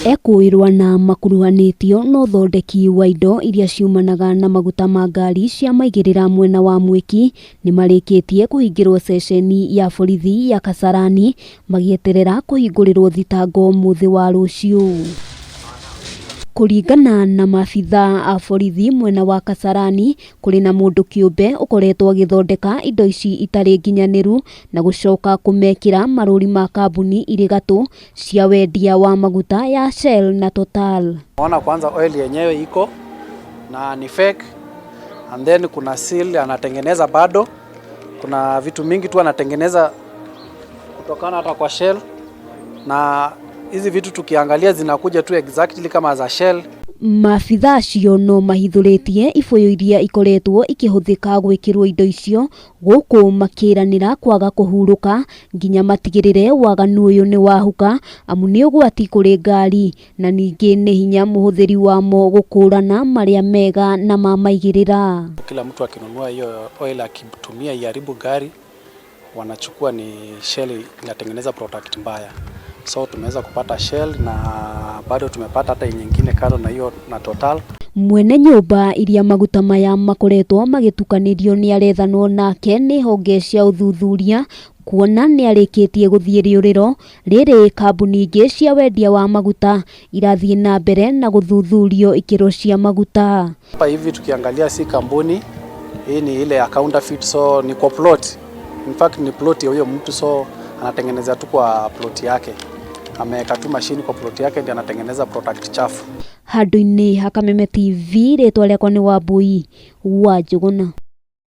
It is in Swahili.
ekuirwo na makuruhanitio no thondeki wa indo iria ciumanaga na maguta ma ngari cia maigirira mwena wa Mwiki nimarikitie kuhingirwo ceceni ya borithi ya Kasarani magieterera kuhingurirwo thitango muthi wa rucio. Kuringana na Maabithaa a borithi mwena wa Kasarani, kuri na mundu kiumbe ukoretwo agithondeka indo ici itari nginyaniru na gucoka kumekira maruri ma kambuni iri gatu cia wendia wa maguta ya Shell na Total. Naona kwanza oil yenyewe iko na ni fake, and then kuna seal anatengeneza bado. Kuna vitu mingi tu anatengeneza kutokana hata kwa Shell, na hizi vitu tukiangalia zinakuja tu exactly kama za Shell. Maabithaa cio no mahithuritie ibuyu iria ikoretwo ikihuthika gwikirwo indo icio guku makiranira kwaga kuhuruka nginya matigirire waganu uyu ni wahuka amu ni ugwati kuri ngari na ningi ni hinya muhuthiri wamo gukurana maria mega na mamaigirira. Kila mtu akinunua hiyo oil akitumia iharibu gari, wanachukua ni Shell inatengeneza product mbaya. So tumeweza kupata Shell na bado tumepata hata nyingine kando na hiyo na Total. Mwene nyumba iria maguta maya makoretwo magitukanirio ni arethanwo nake ni honge cia uthuthuria kuona ni arikitie guthie riuriro riri kambuni ingi cia wendia wa maguta irathie na mbere na guthuthurio ikiro cia maguta. Hapa hivi tukiangalia si kampuni, hii ni ile ya counterfeit, so ni kwa plot. In fact ni plot ya huyo mtu, so anatengeneza tu kwa plot yake. Ameweka tu machine kwa plot yake ndio anatengeneza product chafu. Handu-ini ha Kameme TV ritwa riakwa ni Wambui wa Njuguna.